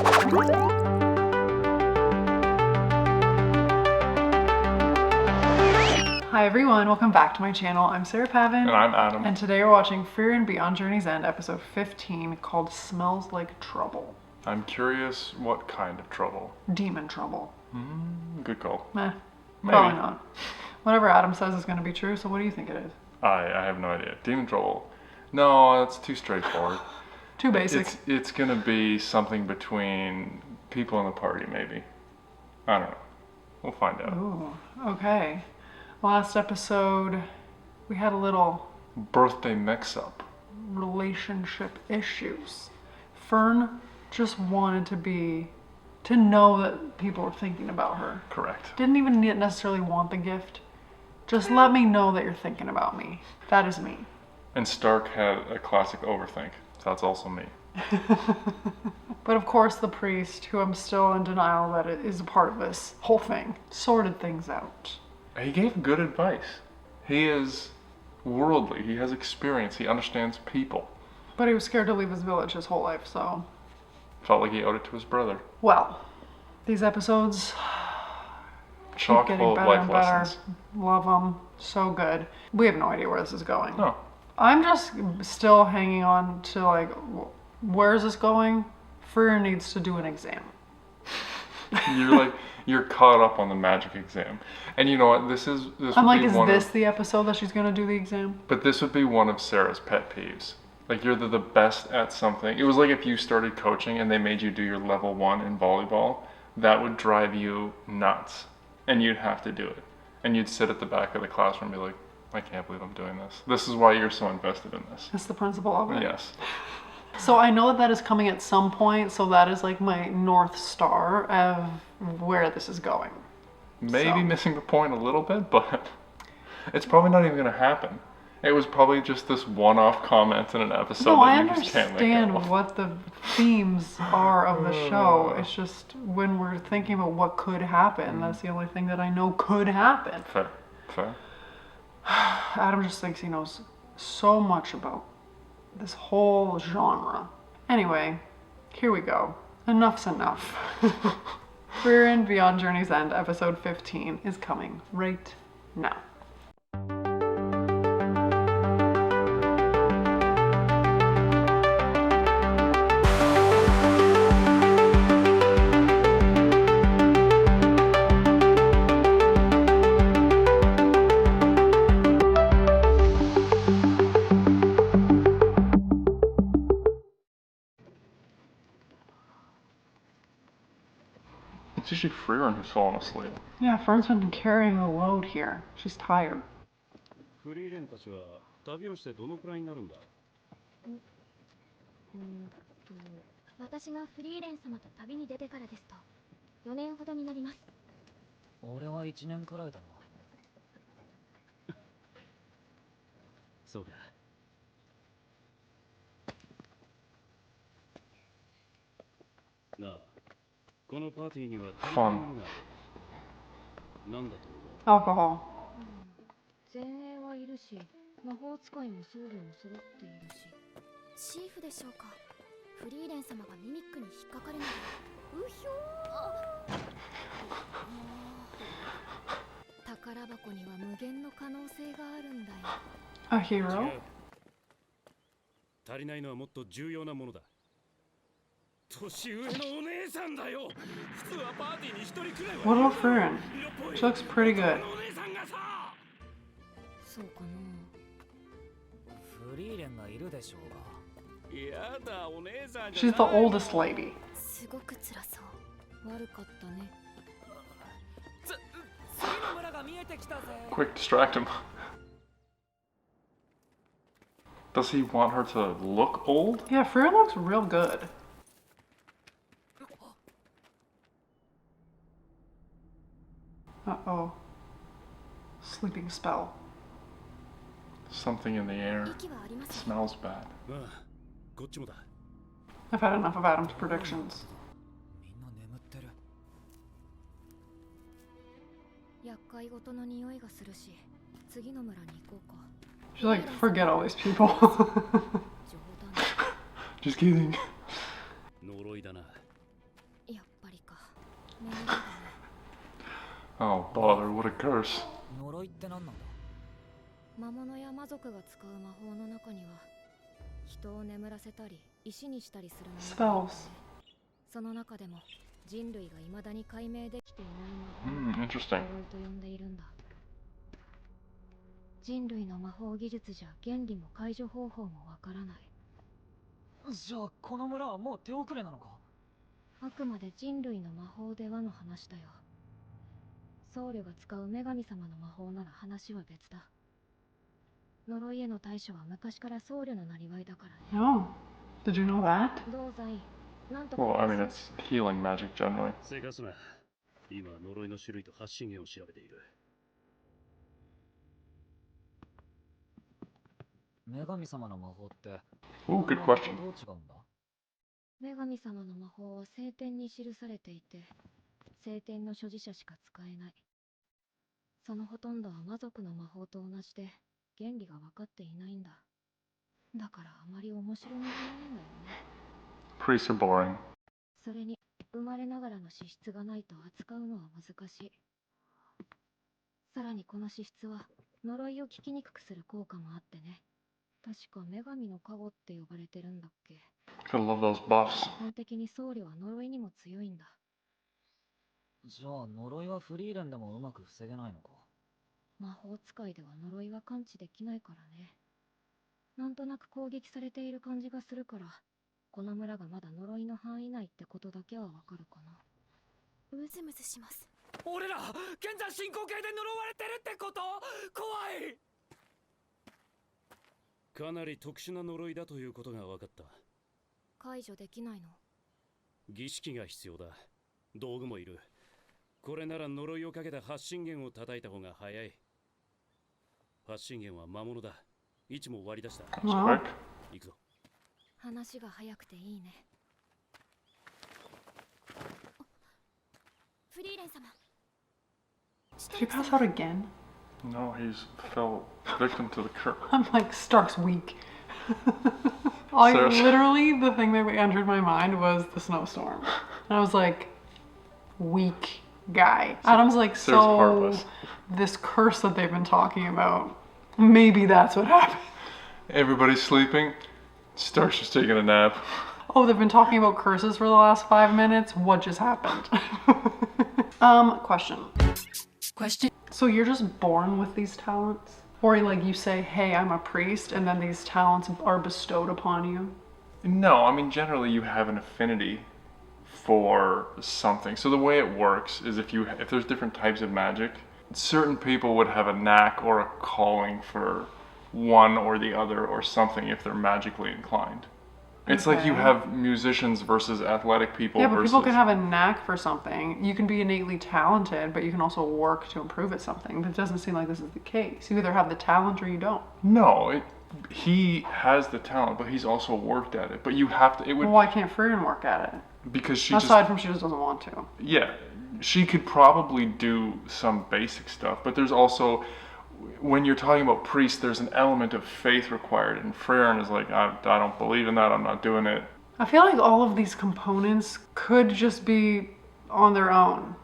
Hi everyone, welcome back to my channel. I'm Sarah Pavin. And I'm Adam. And today we're watching Frieren Beyond Journey's End, episode 15, called Smells Like Trouble. I'm curious what kind of trouble. Demon trouble. Good call. Meh. Maybe. Probably not. Whatever Adam says is going to be true, so what do you think it is? I have no idea. Demon trouble. No, that's too straightforward. Too basic. It's gonna be something between people in the party, maybe. I don't know. We'll find out. Ooh, okay. Last episode, we had a little Birthday mix-up. relationship issues. Fern just wanted to know that people were thinking about her. Correct. Didn't even necessarily want the gift. Just let me know that you're thinking about me. That is me. And Stark had a classic overthink. So that's also me. But of course the priest, who I'm still in denial that it is a part of this whole thing, sorted things out. He gave good advice. He is worldly. He has experience. He understands people. But he was scared to leave his village his whole life, so... Felt like he owed it to his brother. Well, these episodes Chock keep full getting of better life and better. lessons. Love them. So good. We have no idea where this is going. No. I'm just still hanging on to, like, where is this going? Frieren needs to do an exam. You're caught up on the magic exam. And you know what? This I'm like, would is be one this of, the episode that she's going to do the exam? but this would be one of Sarah's pet peeves. Like, you're the best at something. It was like if you started coaching and they made you do your level 1 in volleyball. That would drive you nuts. And you'd have to do it. And you'd sit at the back of the classroom and be like, I can't believe I'm doing this. This is why you're so invested in this. That's the principle of it. Yes. So I know that that is coming at some point, so that is like my North Star of where this is going. Maybe So. missing the point a little bit, but it's probably not even going to happen. It was probably just this one-off comment in an episode No, I that you just can't let understand go. what the themes are of the show. It's just when we're thinking about what could happen, that's the only thing that I know could happen. Fair. Fair. Adam just thinks he knows so much about this whole genre. Anyway, here we go. Enough's enough. Frieren Beyond Journey's End, episode 15, is coming right now. It's usually Frieren who's falling asleep. Yeah, Fern's been carrying a load here. She's tired. フリーレンたちは旅をしてどのくらいになるんだ。私がフリーレン様と旅に出てからですと4年ほどになります。俺は1年くらいだな。そうか。なあ、このパーティーには大ファン切なものがある。なんだと思う？ Alcohol. 前衛はいるし、魔法使いも装備も揃っているし。チーフでしょうか。フリーレン様がミミックに引っかかるので。うひょー。宝箱には無限の可能性があるんだよ。A hero? 足りないのはもっと重要なものだ。年上のお姉さんだよ。普通はパーティーに一人くらいは。 What about Frieren? She looks pretty good. お姉さんがさ。そうかな。フリーレンがいるでしょうが。やだ、お姉さんじゃ She's the ないの。 oldest lady. すごく辛そう。悪かったね。次の村が見えてきたぜ。 Quick, distract him. Does he want her to look old? Yeah, Frieren looks real good. Uh-oh. Sleeping spell. Something in the air. 息はあります。 Smells bad. ああ、こっちもだ。 I've had enough of Adam's predictions. みんな眠ってる。厄介事の匂いがするし、次の村に行こうか。 She's like, forget all these people. 冗談。 Just kidding. 呪いだな。やっぱりか。念のため Oh bother, what a curse. 呪いって何なんだ？魔物や魔族が使う魔法の中には人を眠らせたり石にしたりするものがある Spells. その中でも人類が未だに解明できていない魔法を Interesting. 呪いと呼んでいるんだ。人類の魔法技術じゃ原理も解除方法もわからない。じゃあこの村はもう手遅れなのか？あくまで人類の魔法ではの話だよ。僧侶が使う女神様の魔法なら話は別だ。呪いへの対処は昔から僧侶のなりわいだからね。 No. Did you know that? どうざい、なんとか Well, I mean, it's healing magic generally. せかすな。今呪いの種類と発信源を調べている。女神様の魔法って Ooh, good question. どう違うんだ？女神様の魔法は聖典に記されていて、聖典の所持者しか使えない。そのほとんどは魔族の魔法と同じで、原理が分かっていないんだ。だからあまり面白みがないんだよね。 Priests are boring. それに、生まれながらの資質がないと扱うのは難しい。さらにこの資質は、呪いを聞きにくくする効果もあってね。確か女神の加護って呼ばれてるんだっけ。 Gotta love those buffs. 基本的に僧侶は呪いにも強いんだ。じゃあ呪いはフリーレンでもうまく防げないのか？魔法使いでは呪いは感知できないからね。なんとなく攻撃されている感じがするから、この村がまだ呪いの範囲内ってことだけはわかるかな。ムズムズします。俺ら現在進行形で呪われてるってこと？怖い。かなり特殊な呪いだということが分かった。解除できないの？儀式が必要だ。道具もいる。これなら呪いをかけた発信源を叩いた方が早い。発信源は魔物だ。位置も割り出した。 Wow. Quick. 行くぞ。話が早くていいね。フリーレン様。 Did he pass out again? No, he's fell victim to the curse. I'm like, Stark's weak. Like, Seriously? literally, the thing that entered my mind was the snowstorm. And I was like, weak guy. Adam's like, Ser's so heartless. this curse that they've been talking about, maybe that's what happened. Everybody's sleeping. Stark's just taking a nap. Oh, they've been talking about curses for the last 5 minutes? What just happened? Question. So you're just born with these talents? Or like you say, hey, I'm a priest, and then these talents are bestowed upon you? No, I mean, generally you have an affinity for something. So the way it works is if there's different types of magic, certain people would have a knack or a calling for one or the other or something if they're magically inclined. It's like you Okay. have musicians versus athletic people Yeah, but versus... people can have a knack for something. You can be innately talented, but you can also work to improve at something. But it doesn't seem like this is the case. You either have the talent or you don't. No, he has the talent, but he's also worked at it. But you have to... It would... Well, why can't Frieren work at it? Because she Aside from she just doesn't want to. Yeah, she could probably do some basic stuff, but there's also, when you're talking about priests, there's an element of faith required, and Frieren is like, I don't believe in that, I'm not doing it. I feel like all of these components could just be on their own.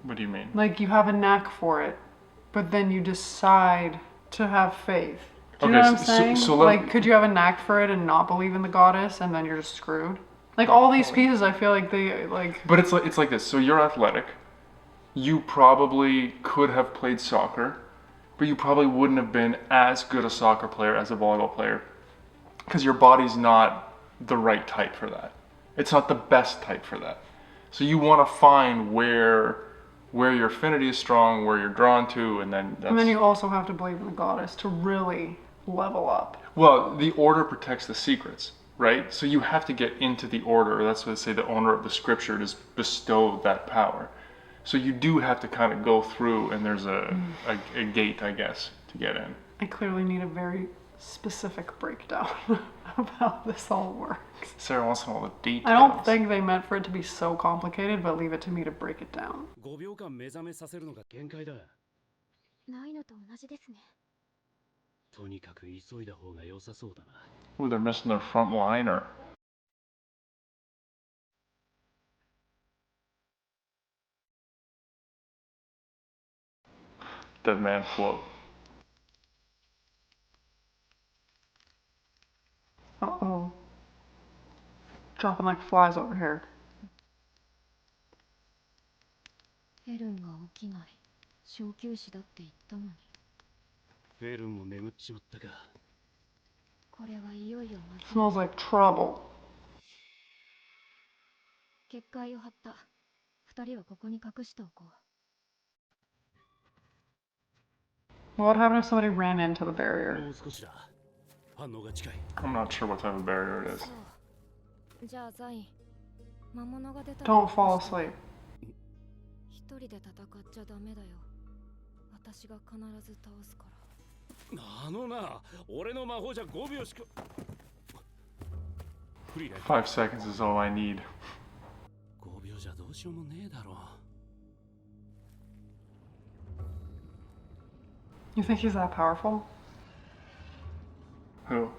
What do you mean? Like you have a knack for it, but then you decide to have faith. Do you know Okay, what I'm so- saying? so let- like, could you have a knack for it and not believe in the goddess, and then you're just screwed? Like all these pieces, I feel like they like. But it's like this. So you're athletic. You probably could have played soccer, but you probably wouldn't have been as good a soccer player as a volleyball player, because your body's not the right type for that. It's not the best type for that. So you want to find where your affinity is strong, where you're drawn to, and then that's... And then you also have to believe in the goddess to really level up. Well, the order protects the secrets, right? So you have to get into the order. That's what they say, the owner of the scripture just bestowed that power. So you do have to kind of go through, and there's a gate, I guess, to get in. I clearly need a very specific breakdown of how this all works. Sarah wants to know all the details. I don't think they meant for it to be so complicated, but leave it to me to break it down. 5秒間目覚めさせるのが限界だ。ないのと同じですね。とにかく急いだ方が良さそうだな。Ooh, they're missing their front liner. Dead man float. Uh-oh. Dropping like flies over here. エルンが起きない。小休止だって言ったのに。フェルンも眠っちまったか。これはいよいよまずい。 Smells like trouble. 結界を張った。二人はここに隠しておこう。 What would happen if somebody ran into the barrier? もう少しだ。反応が近い。 I'm not sure what type of barrier it is. そう。じゃあザイン、魔物が出たら Don't fall asleep. 一人で戦っちゃダメだよ。私が必ず倒すから。な、俺の魔法じゃ5秒しか。フリーレン。 5 seconds is all I need. 5秒じゃどうしようもねえだろ。You think he's that powerful? Who?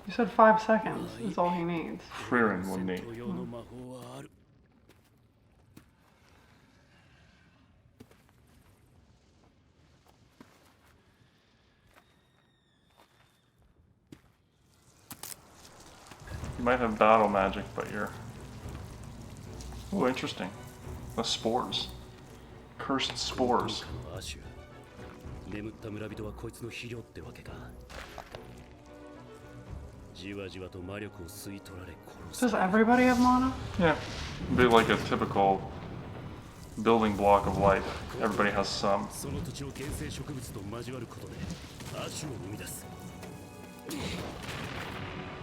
You said 5 seconds is all he needs. Frieren would need. 戦闘用の魔法はある。You might have battle magic, but you're... Oh, interesting. The spores. Cursed spores. アシュ。眠った村人はこいつの肥料ってわけか。じわじわと魔力を吸い取られ殺 Does す。 everybody have mana? Yeah. Be like a typical building block of life. Everybody has some. その土地を原生植物と交わることでアシュを生み出す。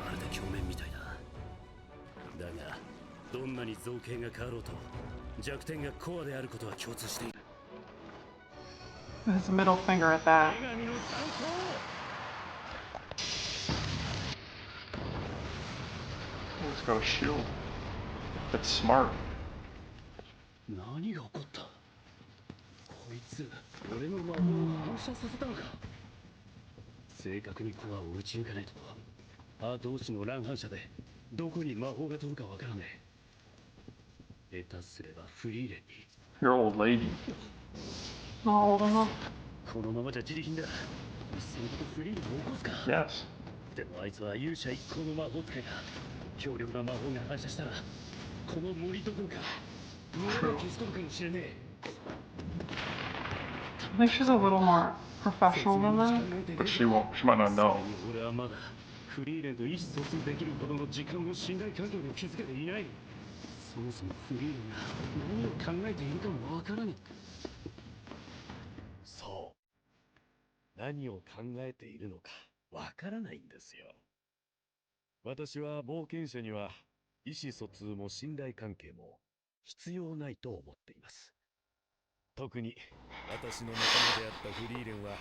まるで鏡面みたいだ。だが、どんなに造形が変わろうと弱点がコアであることは共通している。 His middle finger at that. 女神の参考。 He's got a shield. It's smart. 何が起こった？こいつ、俺の魔法を反射させたのか。正確にコアを撃ち抜かないと。派同士の乱反射でどこに魔法が飛ぶかわからねえ。下手すればフリーレンに。 Your old lady. Not old enough. このままじゃ自利品だ。いっそのことフリーレンを起こすか。 Yes. でもあいつは勇者一行の魔法使いだ。強力な魔法が反射したらこの森どころか村を消し飛ぶかもしれねえ。 I think she's a little more professional than that. But she might not know. 俺はまだフリーレンと意思疎通できるほどの時間の信頼関係を築けていない。そもそもフリーレンが何を考えているかもわからない。そう。何を考えているのかわからないんですよ。私は冒険者には意思疎通も信頼関係も必要ないと思っています。特に私の仲間であったフリーレンは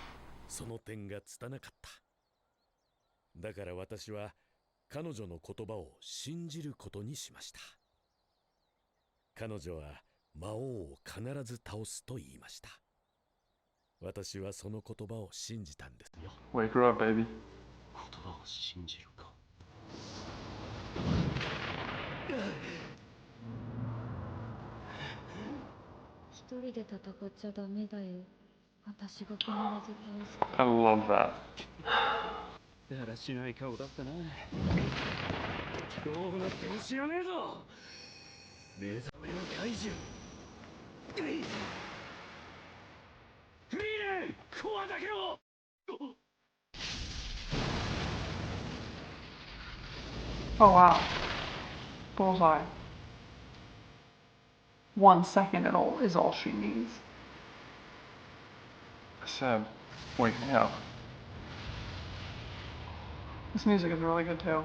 その点が拙かった。だから私は彼女の言葉を信じることにしました。彼女は魔王を必ず倒すと言いました。私はその言葉を信じたんですよ。 Wake her up, baby. 言葉を信じるか。一人で戦っちゃダメだよ。私が必ず倒すから。 I love that. だらしない顔だったな。どうなっても知らねえぞ。目覚めの怪獣。フリーレン、コアだけを。 Oh wow. Bullseye. 1 second is all she needs. I said, wake me up. This music is really good too.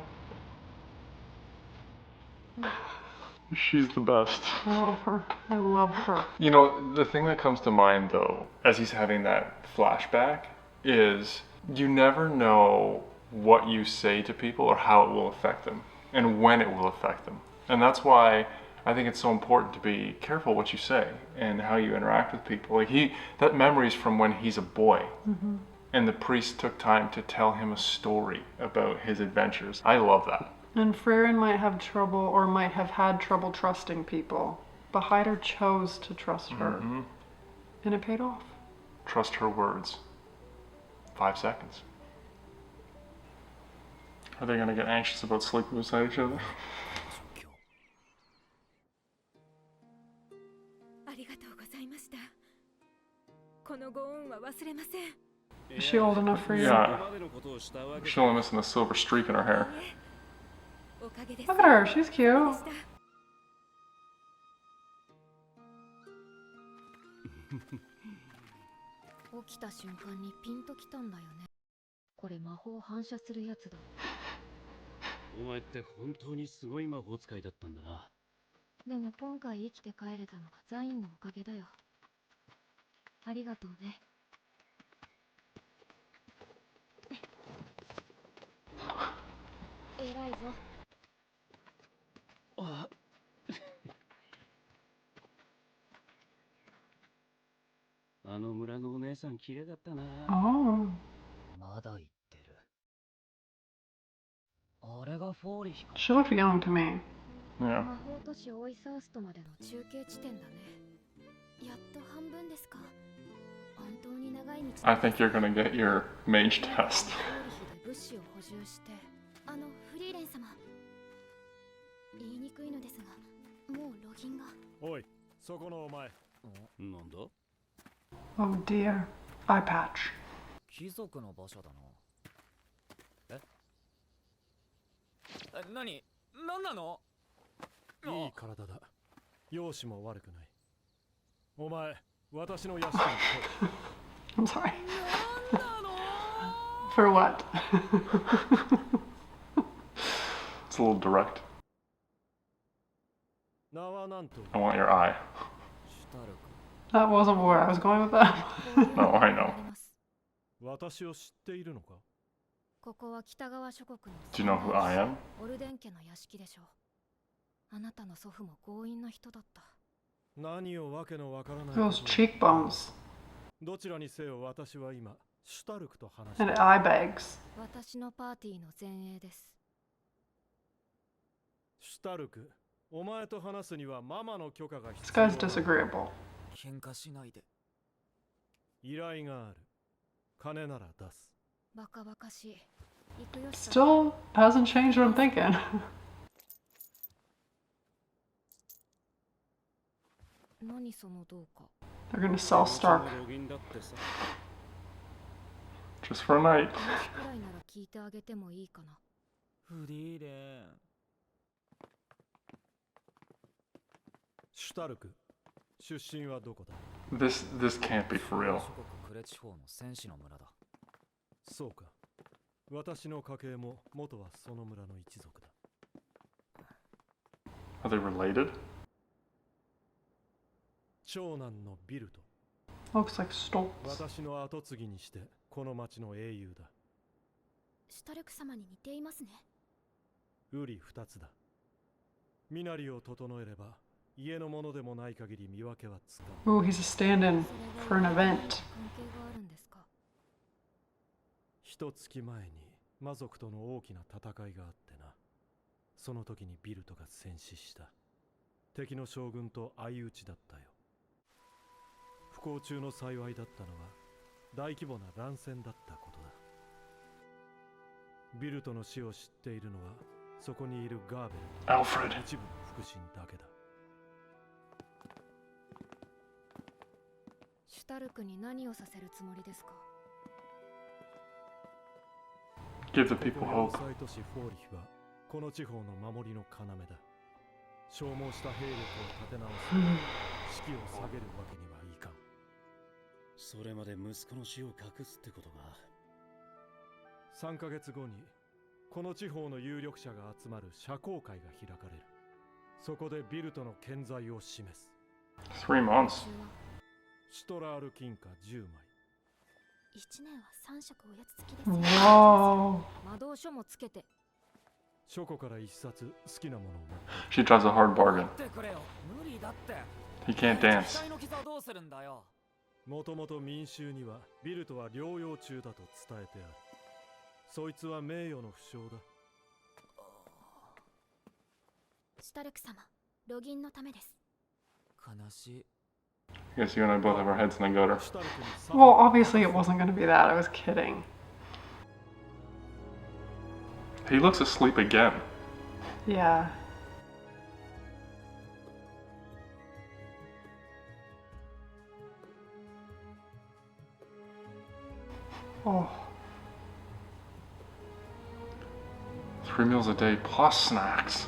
She's the best. I love her. I love her. You know, the thing that comes to mind though, as he's having that flashback, is you never know what you say to people or how it will affect them and when it will affect them. And that's why I think it's so important to be careful what you say and how you interact with people. Like that memory is from when he's a boy. Mm-hmm. And the priest took time to tell him a story about his adventures. I love that. And Frieren might have trouble or might have had trouble trusting people, but Hyder chose to trust her. Mm-hmm. And it paid off. Trust her words. 5 seconds. Are they gonna get anxious about sleeping beside each other? ありがとうございました。このご恩は忘れません。 Is she old enough for you? Yeah. She's only missing a silver streak in her hair. おかげです。 Look at her, she's cute. 起きた瞬間にピンときたんだよね。これ魔法反射するやつだ。お前って本当にすごい魔法使いだったんだな。でも今回生きて帰れたのはザインのおかげだよ。ありがとうね。偉いぞ。ああの村のお姉さん綺麗だったな。 Oh. まだ言ってる。あれがフォーリヒか。 She looked young to me. Yeah. 魔法都市オイサーストまでの中継地点だね。やっと半分ですか。本当に長い道。 I think you're gonna get your mage test. フォーリヒで物資を補充して。フリーレン様。言いにくいのですが、もうロギンが。おい、そこのお前。なんだ？ Oh dear. Eye patch. 貴族の馬車だな。何なの？いい体だ。容姿も悪くない。お前、私の屋敷に来い。 I'm sorry. For what? It's a little direct. 名はなんと。 I want your eye. シュタルク。 That wasn't where I was going with that. No, I know. 私を知っているのか？ここは北側諸国の Do you know who I am? オルデン家の屋敷でしょう。あなたの祖父も強引な人だった。何をわけのわからない。 Those cheekbones どちらにせよ私は今、シュタルクと話して and いる。 eye bags. 私のパーティーの前衛です。シュタルク、お前と話すにはママの許可が This 必 guy's 要だ。 disagreeable. 喧嘩しないで。依頼がある。金なら出す。バカバカしい。行くよ。 Still hasn't changed what I'm thinking. 何そのどうか。 They're gonna sell Stark. ロギンだってさ。 Just for a night. 話くらいなら聞いてあげてもいいかな。フリーレン。シュタルク、出身はどこだ？ This can't be for real. 諸国クレ地方の戦士の村だ。そうか。私の家系も元はその村の一族だ。 Are they related? 長男のビルト。 Looks like Stoltz. 私の後継ぎにしてこの町の英雄だ。シュタルク様に似ていますね。ウリ二つだ。身なりを整えれば家のものでもない限り見分けはつかん。 Ooh, he's a stand-in for an event. 関係があるんですか。一月前に魔族との大きな戦いがあってな。その時にビルトが戦死した。敵の将軍と相打ちだったよ。不幸中の幸いだったのは大規模な乱戦だったことだ。ビルトの死を知っているのはそこにいるガーベルと Alfred. 一部の腹心だけだ。シュタルクに何をさせるつもりですか。 Give the people ここ hope. 要塞都市フォーリヒはこの地方の守りの要だ。消耗した兵力を立て直す。士気を下げるわけにはいかん。それまで息子の死を隠すってことか。 3ヶ月後にこの地方の有力者が集まる社交会が開かれる。そこでビルトの健在を示す。 3 months. シュトラール金貨10枚。 1年は3食おやつ付きですよ。 Whoa. 魔導書もつけて。書庫から一冊好きなものを持って She drives a hard bargain. 待ってくれよ。無理だって。 He can't dance. 機体の傷はどうするんだよ。もともと民衆にはビルトは療養中だと伝えてある。そいつは名誉の負傷だ。シュタルク様、ロギンのためです。悲しい。I guess you and I both have our heads in the gutter. シュタルクにサ Well, obviously it wasn't going to be that. I was kidding. He looks asleep again. Yeah. Oh. 3 meals a day plus snacks.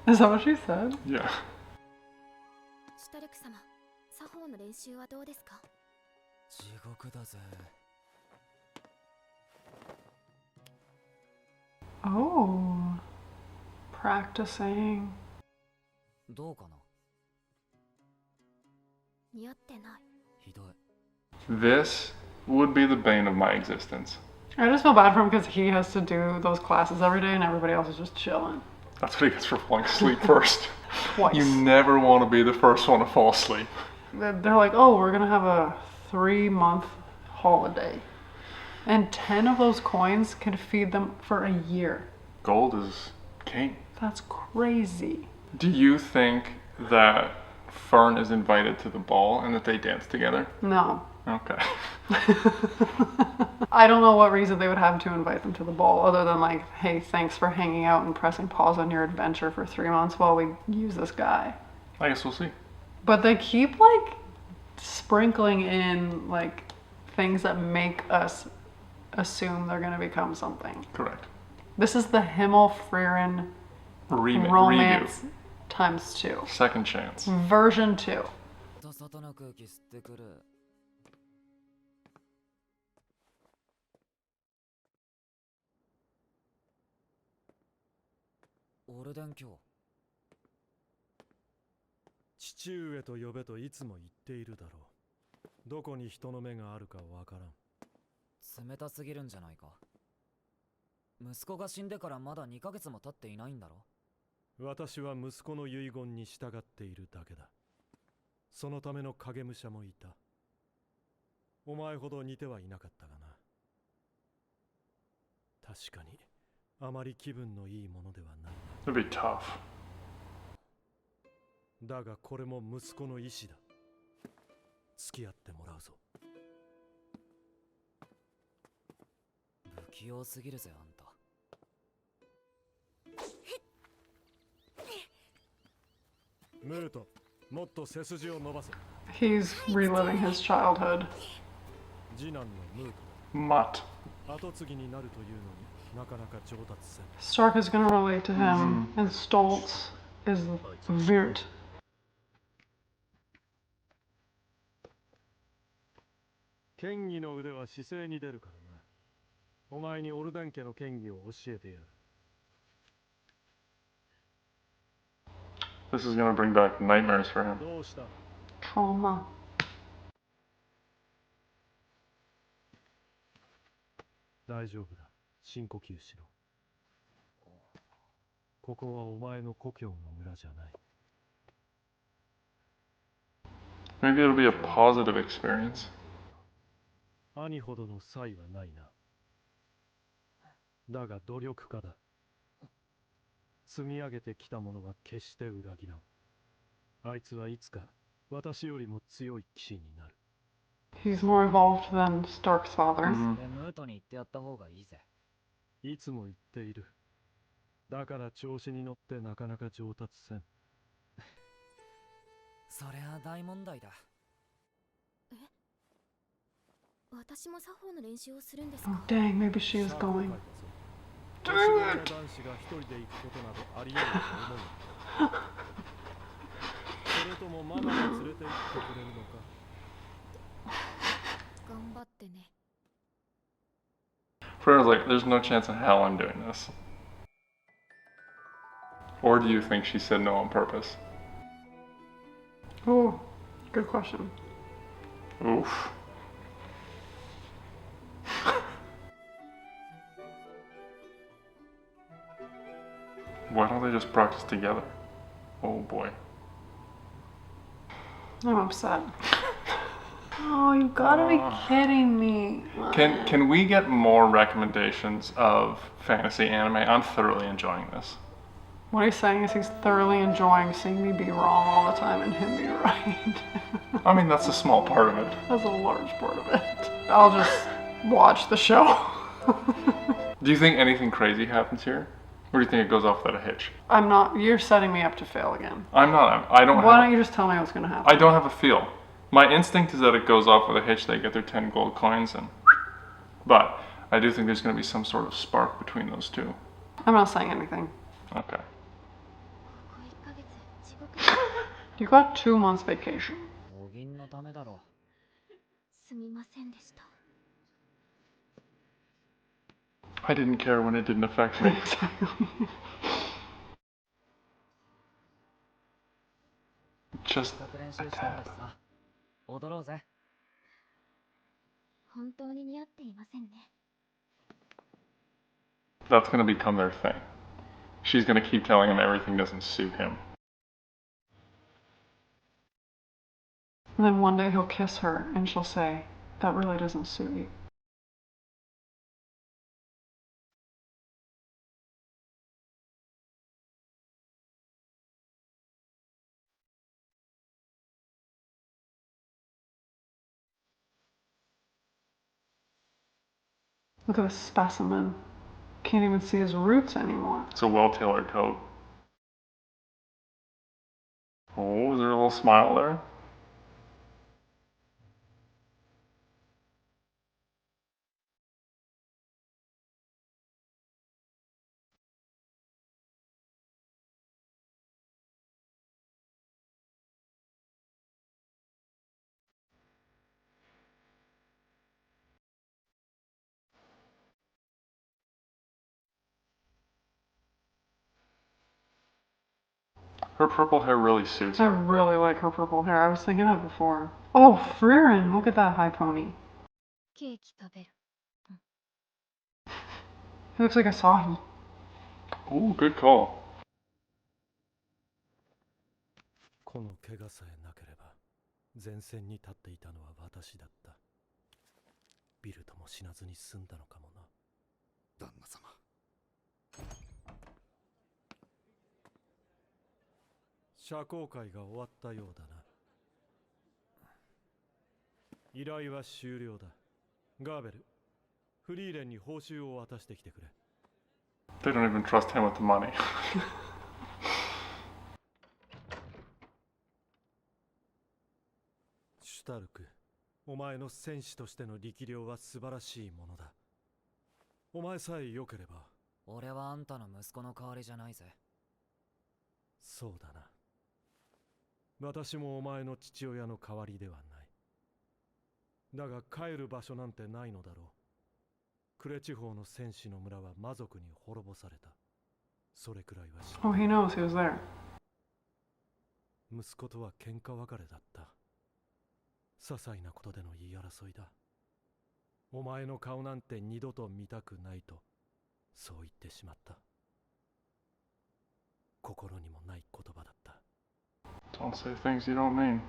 Is that what she said? Yeah. シュタルク様、作法の練習はどうですか？地獄だぜ。 Oh. Practicing. どうかな。似合ってない。ひどい。 This would be the bane of my existence. I just feel bad for him because he has to do those classes every day and everybody else is just chilling. That's what he gets for falling asleep first. Twice. You never want to be the first one to fall asleep. They're like, oh, we're gonna have a 3-month holiday. And 10 of those coins can feed them for a year. Gold is king. That's crazy. Do you think that Fern is invited to the ball and that they dance together? No. Okay. I don't know what reason they would have to invite them to the ball other than like, hey, thanks for hanging out and pressing pause on your adventure for 3 months while we use this guy. I guess we'll see. But they keep like sprinkling in like things that make us assume they're gonna become something. Correct. This is the Himmel Frieren Redo. romance times 2. Second chance. Version 2. たさたな空気吸ってくる。俺伝教。父上と呼べといつも言っているだろう。どこに人の目があるかわからん。冷たすぎるんじゃないか。息子が死んでからまだ2ヶ月も経っていないんだろ。私は息子の遺言に従っているだけだ。そのための影武者もいた。お前ほど似てはいなかったがな。確かにあまり気分のいいものではない。 It'd be tough. だがこれも息子の意志だ。付き合ってもらうぞ。不器用すぎるぜあんた。ムート、もっと背筋を伸ばせ。 He's reliving his childhood. 次男のムート Mutt. だ。後継ぎになるというのになかなか上達せん。 Stark is gonna relate to him, and Stoltz is Wirt. 剣技の腕は姿勢に出るからな。お前にオルダン家の剣技を教えてやる。 This is gonna bring back nightmares for him. どうした？ Trauma. 大丈夫だ。深呼吸しろ。ここはお前の故郷の村じゃない。 Maybe it'll be a positive experience. 兄ほどの才はないな。だが努力家だ。積み上げてきたものは決して裏切らん。あいつはいつか私よりも強い騎士になる。 He's more evolved than Stark's father. でムートに言ってやった方がいいぜ。いつも言っている。だから調子に乗ってなかなか上達せん。そりゃ大問題だ。私も作法の練習をするんですか？ Oh, dang, maybe she is going. 年上の男子が一人で行くことなどありえると思う。それともママが連れて行ってくれるのか。頑張ってね。 Freya's like, there's no chance in hell I'm doing this. Or do you think she said no on purpose? Oh, good question. Oof. Why don't they just practice together? Oh boy. I'm upset. Oh, you gotta be kidding me. Can we get more recommendations of fantasy anime? I'm thoroughly enjoying this. What he's saying is he's thoroughly enjoying seeing me be wrong all the time and him be right. I mean, that's a small part of it. That's a large part of it. I'll just watch the show. Do you think anything crazy happens here? Or do you think it goes off without a hitch? I'm not. You're setting me up to fail again. I'm not. I don't Why have, don't you just tell me what's gonna happen? I don't have a feel. My instinct is that it goes off with a hitch, they get their 10 gold coins, and... But I do think there's going to be some sort of spark between those two. I'm not saying anything. Okay. ここ1ヶ月地獄だ You got 2 months vacation. お銀のためだろすみませんでした I didn't care when it didn't affect me. Just う。練習したんだしさ。踊ろうぜ。本当に似合っていませんね that's going to become their thing. She's going to keep telling him everything doesn't suit him. And then one day he'll kiss her and she'll say, that really doesn't suit you. Look at this specimen. Can't even see his roots anymore. It's a well-tailored coat. Oh, is there a little smile there? Her purple hair really suits I her. really like her purple hair. I was thinking of it before. Oh, Frieren! Look at that high pony. ケーキ食べる He looks like Asahi. Ooh, good call. この怪我さえなければ前線に立っていたのは私だった。ビルとも死なずに済んだのかもな。旦那様。社交会が終わったようだな。依頼は終了だ。ガーベル、フリーレンに報酬を渡してきてくれ。They don't even trust him with the money. シュタルク、お前の戦士としての力量は素晴らしいものだ。お前さえ良ければ。俺はあんたの息子の代わりじゃないぜ。そうだな。私もお前の父親の代わりではない。だが帰る場所なんてないのだろう。クレ地方の戦士の村は魔族に滅ぼされた。それくらいは知って Oh, he knows he was there. 息子とは喧嘩別れだった。些細なことでの言い争いだ。お前の顔なんて二度と見たくないと、そう言ってしまった。心にもない言葉だった。Don't say things you don't mean.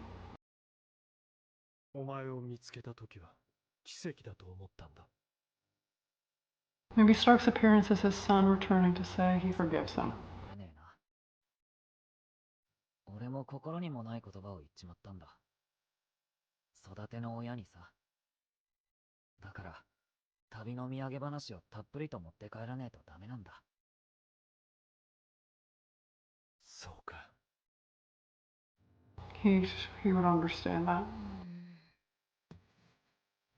お前を見つけたときは奇跡だと思ったんだ。Maybe Stark's appearance is his son returning to say he forgives him. 出ねえな。俺も心にもない言葉を言っちまったんだ。育ての親にさ。だから、旅の土産話をたっぷりと持って帰らねえとダメなんだ。そうか。He would understand that.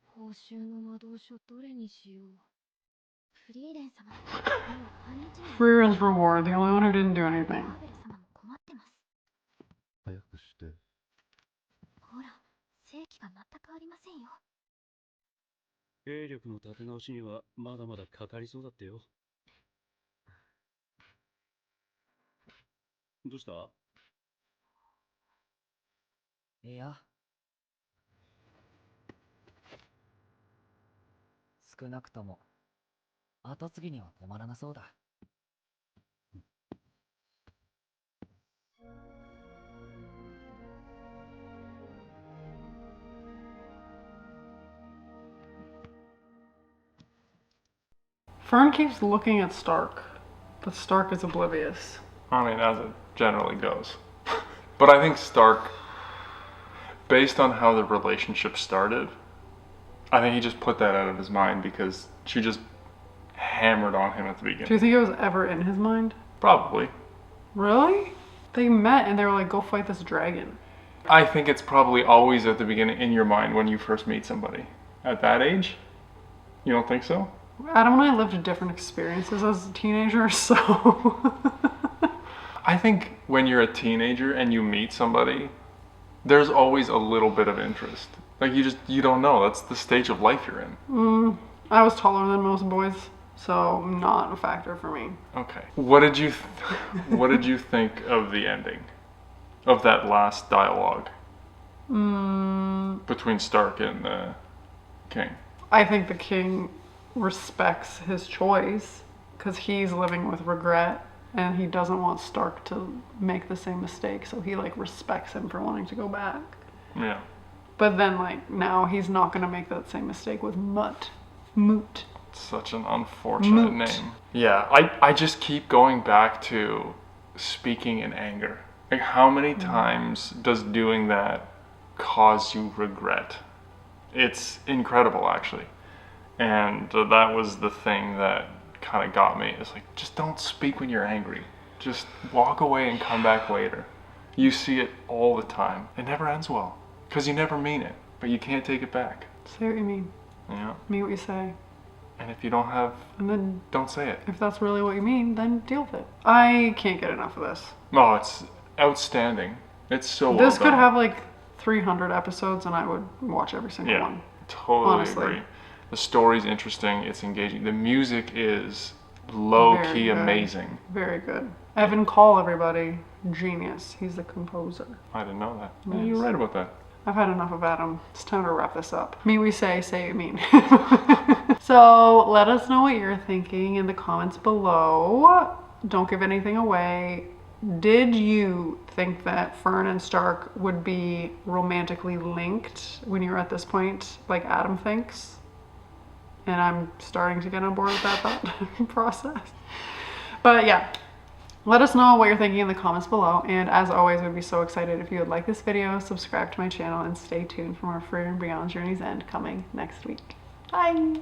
報酬の魔導書どれにしよう。フリーレン様もう半日に Frieren's reward, the only one who didn't do ガ anything. ーベル様も困ってます早くして。ほら正気が全くありませんよ兵力の立て直しにはまだまだかかりそうだってよ。どうした？いや。少なくとも、後継ぎには止まらなそうだ。Fern keeps looking at Stark, but Stark is oblivious. I mean, as it generally goes. But I think Stark, based on how the relationship started, I think he just put that out of his mind because she just hammered on him at the beginning. Do you think it was ever in his mind? Probably. Really? They met and they were like, go fight this dragon. I think it's probably always at the beginning in your mind when you first meet somebody. At that age? You don't think so? Adam and I lived different experiences as teenagers, so... I think when you're a teenager and you meet somebody, there's always a little bit of interest. Like you don't know. That's the stage of life you're in. I was taller than most boys, so not a factor for me. Okay. What did you think of the ending? Of that last dialogue? Between Stark and the King. I think the king respects his choice because he's living with regret and he doesn't want Stark to make the same mistake, so he like respects him for wanting to go back. Yeah. But then like now he's not gonna make that same mistake with Moot. Such an unfortunate Moot. name. Yeah, I just keep going back to speaking in anger. Like how many times does doing that cause you regret? It's incredible actually. And that was the thing that kind of got me. It's like, just don't speak when you're angry. Just walk away and come back later. You see it all the time. It never ends well because you never mean it, but you can't take it back. Say what you mean. Yeah. Mean what you say. And if you don't have, And then don't say it. if that's really what you mean, then deal with it. I can't get enough of this. Oh, it's outstanding. It's so well This could done. have like 300 episodes and I would watch every single Yeah, one. totally honestly. agree. The story's interesting. It's engaging. The music is low Very key good. amazing. Very good. Evan Call, everybody. Genius. He's the composer. I didn't know that. Yeah, Yes. you're right about that. I've had enough of Adam. It's time to wrap this up. Me we say you mean. So let us know what you're thinking in the comments below. Don't give anything away. Did you think that Fern and Stark would be romantically linked when you're at this point, like Adam thinks? And I'm starting to get on board with that thought process. But yeah, let us know what you're thinking in the comments below. And as always, we'd be so excited if you would like this video, subscribe to my channel, and stay tuned for more Froyo and Beyond Journey's End coming next week. Bye!